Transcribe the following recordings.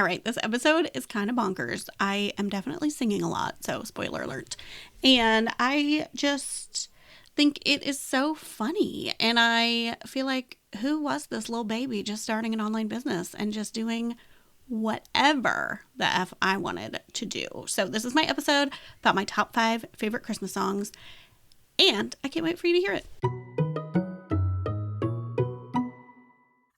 right, this episode is kind of bonkers. I am definitely singing a lot, so spoiler alert. And I just think it is so funny. And I feel like, who was this little baby just starting an online business and just doing whatever the F I wanted to do? So this is my episode about my top 5 favorite Christmas songs. And I can't wait for you to hear it.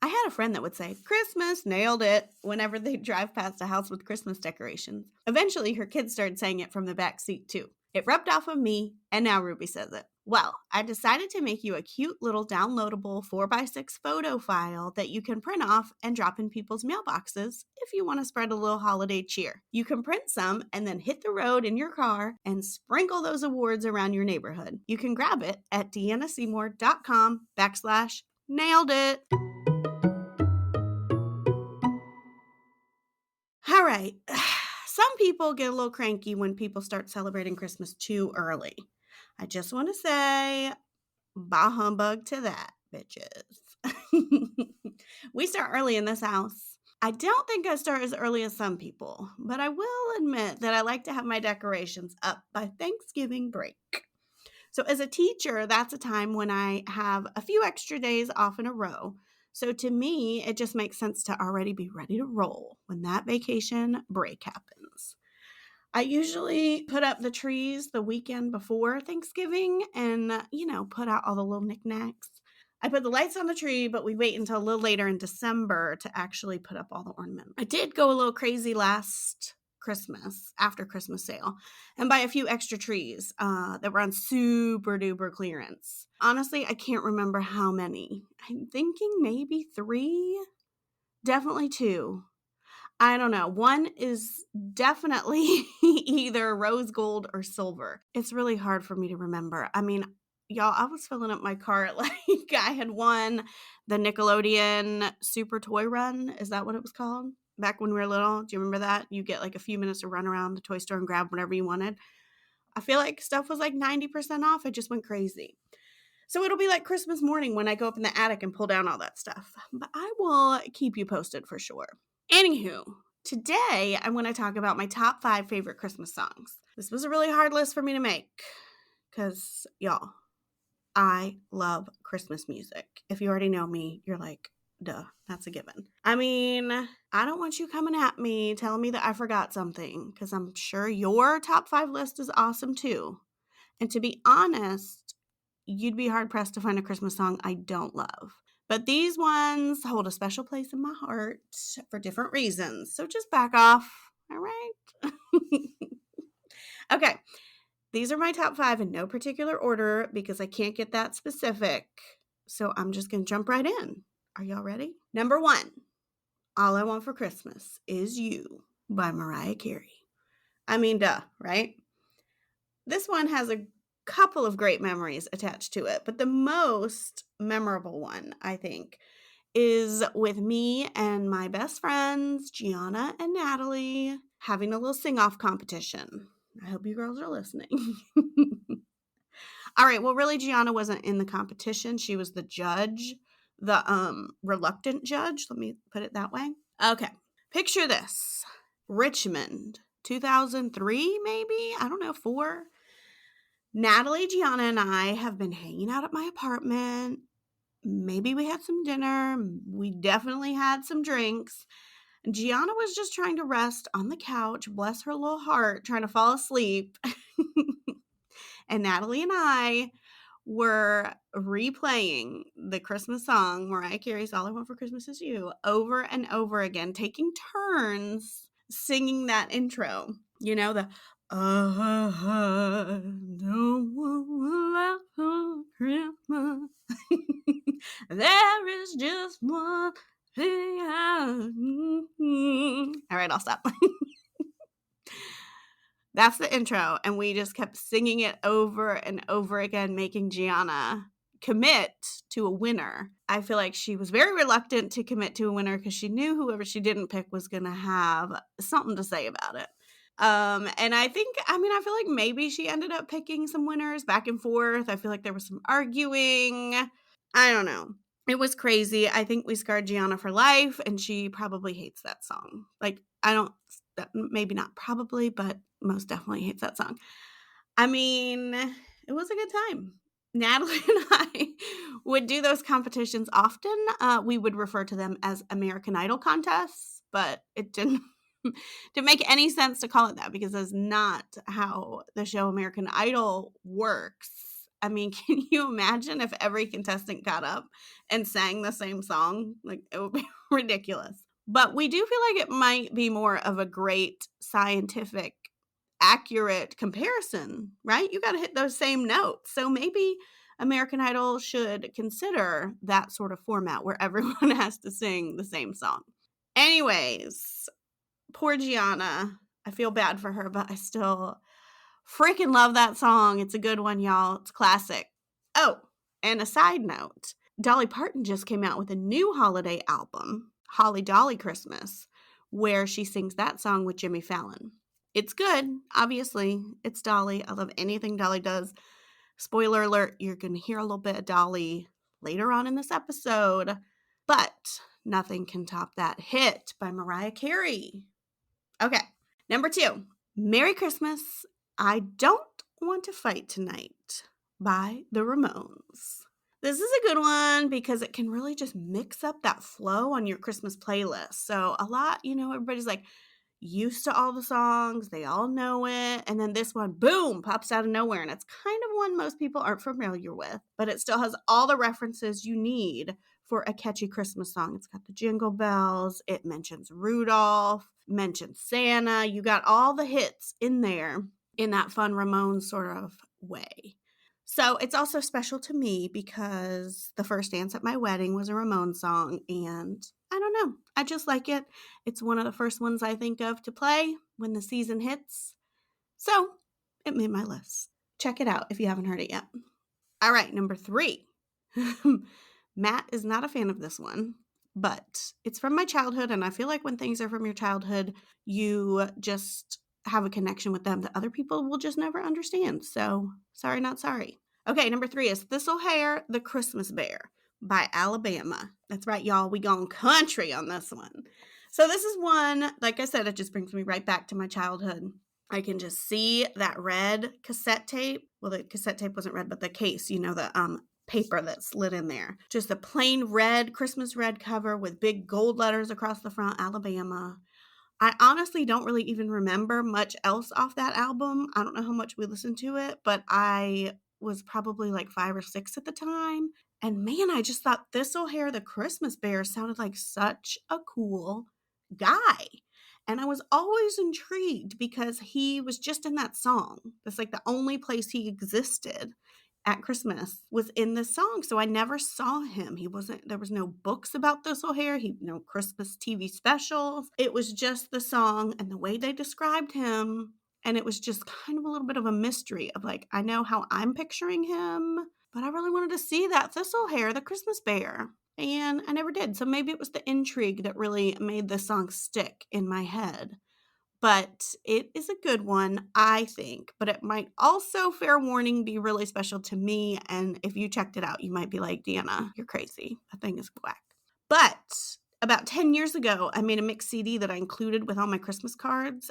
I had a friend that would say, "Christmas, nailed it," whenever they drive past a house with Christmas decorations. Eventually, her kids started saying it from the back seat too. It rubbed off on me, and now Ruby says it. Well, I decided to make you a cute little downloadable 4x6 photo file that you can print off and drop in people's mailboxes if you want to spread a little holiday cheer. You can print some and then hit the road in your car and sprinkle those awards around your neighborhood. You can grab it at deannaseymour.com/nailed it. All right. Some people get a little cranky when people start celebrating Christmas too early. I just want to say, bah humbug to that, bitches. We start early in this house. I don't think I start as early as some people, but I will admit that I like to have my decorations up by Thanksgiving break. So as a teacher, that's a time when I have a few extra days off in a row. So to me, it just makes sense to already be ready to roll when that vacation break happens. I usually put up the trees the weekend before Thanksgiving and, put out all the little knickknacks. I put the lights on the tree, but we wait until a little later in December to actually put up all the ornaments. I did go a little crazy last Christmas, after Christmas sale, and buy a few extra trees that were on super duper clearance. Honestly, I can't remember how many. I'm thinking maybe 3, definitely 2. I don't know. One is definitely either rose gold or silver. It's really hard for me to remember. I mean, y'all, I was filling up my cart like I had won the Nickelodeon Super Toy Run. Is that what it was called? Back when we were little. Do you remember that? You get like a few minutes to run around the toy store and grab whatever you wanted. I feel like stuff was like 90% off. I just went crazy. So it'll be like Christmas morning when I go up in the attic and pull down all that stuff. But I will keep you posted for sure. Anywho, today I want to talk about my top 5 favorite Christmas songs. This was a really hard list for me to make because, y'all, I love Christmas music. If you already know me, you're like, duh, that's a given. I mean, I don't want you coming at me telling me that I forgot something because I'm sure your top 5 list is awesome too. And to be honest, you'd be hard-pressed to find a Christmas song I don't love. But these ones hold a special place in my heart for different reasons. So just back off, all right? Okay, these are my top 5 in no particular order because I can't get that specific. So I'm just going to jump right in. Are y'all ready? Number 1, All I Want for Christmas Is You by Mariah Carey. I mean, duh, right? This one has a couple of great memories attached to it, but the most memorable one, I think, is with me and my best friends, Gianna and Natalie, having a little sing-off competition. I hope you girls are listening. All right, well, really, Gianna wasn't in the competition. She was the judge, the reluctant judge. Let me put it that way. Okay, picture this. Richmond, 2003, maybe? I don't know, 4. Natalie, Gianna, and I have been hanging out at my apartment. Maybe we had some dinner. We definitely had some drinks. Gianna was just trying to rest on the couch, bless her little heart, trying to fall asleep. And Natalie and I were replaying the Christmas song, Mariah Carey's All I Want for Christmas Is You, over and over again, taking turns singing that intro. You know, the I don't want for Christmas. There is just one thing All right, I'll stop. That's the intro, and we just kept singing it over and over again, making Gianna commit to a winner. I feel like she was very reluctant to commit to a winner because she knew whoever she didn't pick was going to have something to say about it. And I feel like maybe she ended up picking some winners back and forth. I feel like there was some arguing. I don't know. It was crazy. I think we scarred Gianna for life, and she probably hates that song. Like, I don't, maybe not probably, but most definitely hates that song. I mean, it was a good time. Natalie and I would do those competitions often. We would refer to them as American Idol contests, but it didn't make any sense to call it that because that's not how the show American Idol works. I mean, can you imagine if every contestant got up and sang the same song? Like, it would be ridiculous. But we do feel like it might be more of a great scientific accurate comparison, right? You got to hit those same notes. So maybe American Idol should consider that sort of format where everyone has to sing the same song. Anyways, poor Gianna. I feel bad for her, but I still freaking love that song. It's a good one, y'all. It's classic. Oh, and a side note, Dolly Parton just came out with a new holiday album, Holly Dolly Christmas, where she sings that song with Jimmy Fallon. It's good, obviously. It's Dolly. I love anything Dolly does. Spoiler alert, you're going to hear a little bit of Dolly later on in this episode, but nothing can top that hit by Mariah Carey. Okay, number 2, Merry Christmas, I Don't Want to Fight Tonight by the Ramones. This is a good one because it can really just mix up that flow on your Christmas playlist. So a lot, everybody's like used to all the songs, they all know it, and then this one, boom, pops out of nowhere, and it's kind of one most people aren't familiar with, but it still has all the references you need for a catchy Christmas song. It's got the jingle bells, it mentions Rudolph, mentions Santa, you got all the hits in there in that fun Ramones sort of way. So it's also special to me because the first dance at my wedding was a Ramones song, and I don't know, I just like it. It's one of the first ones I think of to play when the season hits. So it made my list. Check it out if you haven't heard it yet. All right, number 3. Matt is not a fan of this one, but it's from my childhood, and I feel like when things are from your childhood, you just have a connection with them that other people will just never understand. So sorry, not sorry. Okay, number 3 is Thistlehair, the Christmas Bear by Alabama. That's right, y'all. We gone country on this one. So this is one, like I said, it just brings me right back to my childhood. I can just see that red cassette tape. Well, the cassette tape wasn't red, but the case, the paper that's lit in there. Just a plain red, Christmas red cover with big gold letters across the front, Alabama. I honestly don't really even remember much else off that album. I don't know how much we listened to it, but I was probably like 5 or 6 at the time. And man, I just thought Thistlehair the Christmas Bear sounded like such a cool guy. And I was always intrigued because he was just in that song. That's like the only place he existed at Christmas was in this song. So I never saw him. There was no books about Thistlehair, no Christmas TV specials. It was just the song and the way they described him. And it was just kind of a little bit of a mystery of like, I know how I'm picturing him, but I really wanted to see that Thistlehair, the Christmas Bear. And I never did. So maybe it was the intrigue that really made the song stick in my head. But it is a good one, I think. But it might also, fair warning, be really special to me. And if you checked it out, you might be like, Deanna, you're crazy. That thing is whack. But about 10 years ago, I made a mixed CD that I included with all my Christmas cards.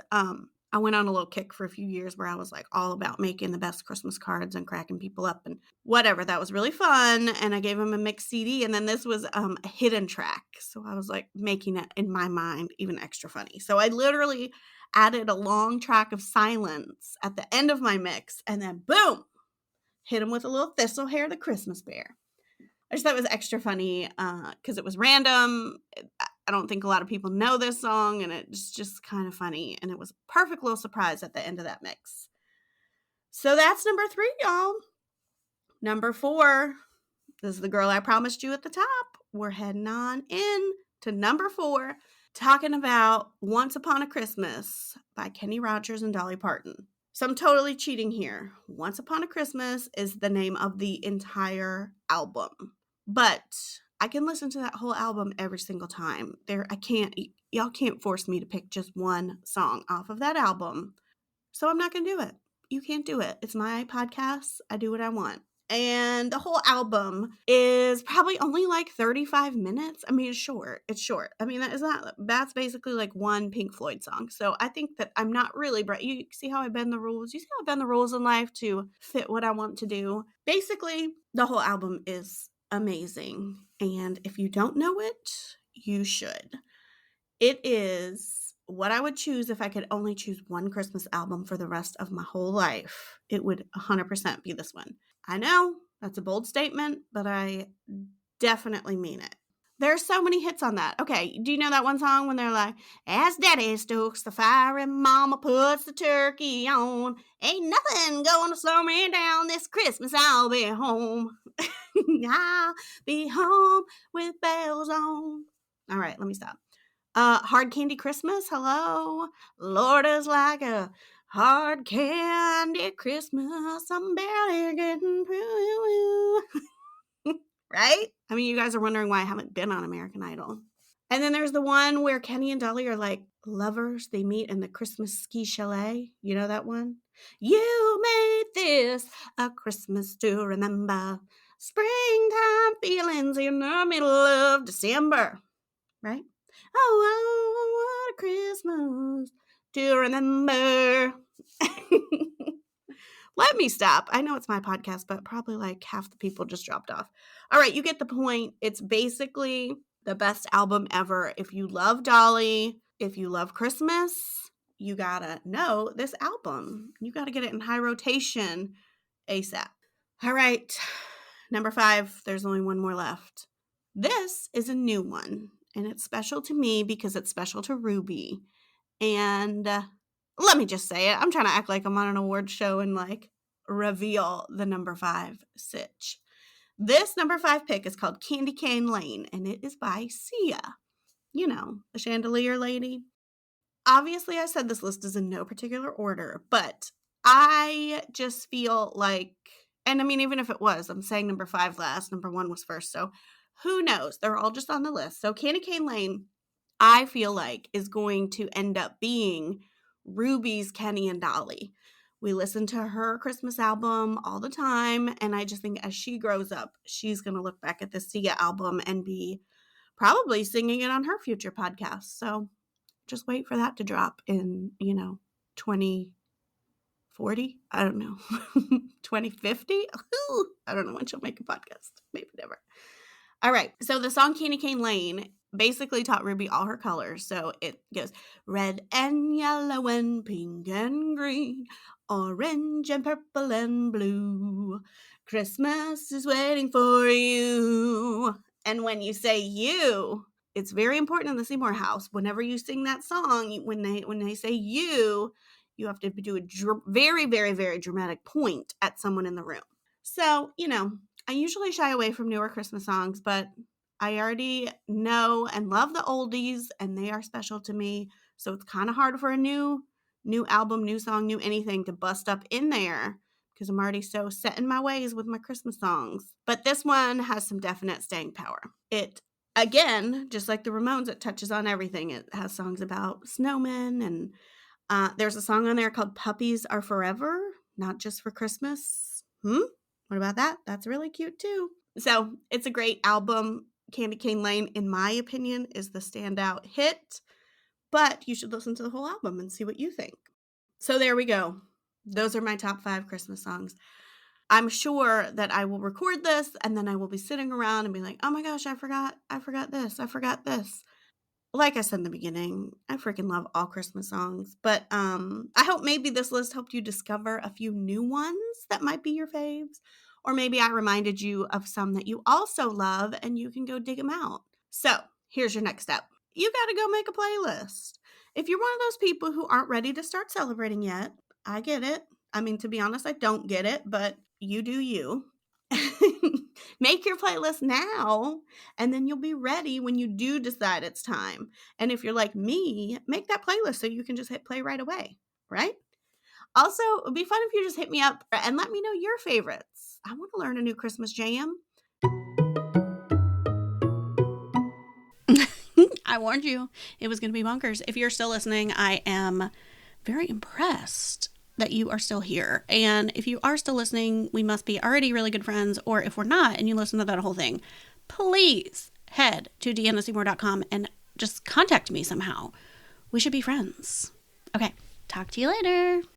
I went on a little kick for a few years where I was like all about making the best Christmas cards and cracking people up and whatever. That was really fun. And I gave them a mixed CD. And then this was a hidden track. So I was like making it in my mind even extra funny. So I literally added a long track of silence at the end of my mix. And then boom, hit him with a little Thistlehair the Christmas Bear. I just thought it was extra funny because it was random. I don't think a lot of people know this song, and it's just kind of funny. And it was a perfect little surprise at the end of that mix. So that's number 3, y'all. Number 4, this is the girl I promised you at the top. We're heading on in to number 4, talking about Once Upon a Christmas by Kenny Rogers and Dolly Parton. So I'm totally cheating here. Once Upon a Christmas is the name of the entire album. But I can listen to that whole album every single time. Y'all can't force me to pick just one song off of that album. So I'm not going to do it. You can't do it. It's my podcast. I do what I want. And the whole album is probably only like 35 minutes. I mean, it's short. It's short. I mean, that's basically like one Pink Floyd song. So I think that I'm not really bright. You see how I bend the rules? You see how I bend the rules in life to fit what I want to do? Basically, the whole album is amazing. And if you don't know it, you should. It is what I would choose if I could only choose one Christmas album for the rest of my whole life. It would 100% be this one. I know that's a bold statement, but I definitely mean it. There's so many hits on that. Okay, do you know that one song when they're like, as daddy stokes the fire and mama puts the turkey on, ain't nothing gonna slow me down this Christmas, I'll be home. I'll be home with bells on. All right, let me stop. Hard Candy Christmas, hello. Lord is like a hard candy Christmas. I'm barely getting through. Right? I mean, you guys are wondering why I haven't been on American Idol. And then there's the one where Kenny and Dolly are like lovers. They meet in the Christmas ski chalet. You know that one? You made this a Christmas to remember. Springtime feelings in the middle of December. Right? Oh, what a Christmas to remember. Let me stop. I know it's my podcast, but probably like half the people just dropped off. All right, you get the point. It's basically the best album ever. If you love Dolly, if you love Christmas, you gotta know this album. You gotta get it in high rotation ASAP. All right, number 5. There's only one more left. This is a new one. And it's special to me because it's special to Ruby. And let me just say it. I'm trying to act like I'm on an award show and like reveal the number 5 sitch. This number 5 pick is called Candy Cane Lane, and it is by Sia. You know, the chandelier lady. Obviously, I said this list is in no particular order, but I just feel like, and I mean, even if it was, I'm saying number 5 last, number 1 was first, so who knows? They're all just on the list. So Candy Cane Lane, I feel like, is going to end up being Ruby's Kenny and Dolly. We listen to her Christmas album all the time, and I just think as she grows up, she's going to look back at the Sia album and be probably singing it on her future podcast. So just wait for that to drop in, 2040. I don't know. 2050? I don't know when she'll make a podcast. Maybe never. All right, so the song Candy Cane Lane basically taught Ruby all her colors. So it goes red and yellow and pink and green, orange and purple and blue. Christmas is waiting for you. And when you say you, it's very important in the Seymour house. Whenever you sing that song, when they say you have to do a very, very, very dramatic point at someone in the room. So, I usually shy away from newer Christmas songs, but I already know and love the oldies, and they are special to me. So it's kind of hard for a new album, new song, new anything to bust up in there because I'm already so set in my ways with my Christmas songs. But this one has some definite staying power. It, again, just like the Ramones, it touches on everything. It has songs about snowmen, and there's a song on there called Puppies Are Forever, Not Just for Christmas. What about that? That's really cute too. So it's a great album. Candy Cane Lane, in my opinion, is the standout hit. But you should listen to the whole album and see what you think. So there we go. Those are my top 5 Christmas songs. I'm sure that I will record this and then I will be sitting around and be like, oh my gosh, I forgot this. I forgot this. Like I said in the beginning, I freaking love all Christmas songs. But I hope maybe this list helped you discover a few new ones that might be your faves. Or maybe I reminded you of some that you also love and you can go dig them out. So here's your next step. You got to go make a playlist. If you're one of those people who aren't ready to start celebrating yet, I get it. I mean, to be honest, I don't get it, but you do you. Make your playlist now, and then you'll be ready when you do decide it's time. And if you're like me, make that playlist so you can just hit play right away, right? Also, it would be fun if you just hit me up and let me know your favorites. I want to learn a new Christmas jam. I warned you. It was going to be bonkers. If you're still listening, I am very impressed. that you are still here. And if you are still listening, we must be already really good friends. Or if we're not and you listen to that whole thing, please head to deannaseymour.com and just contact me somehow. We should be friends. Okay, talk to you later.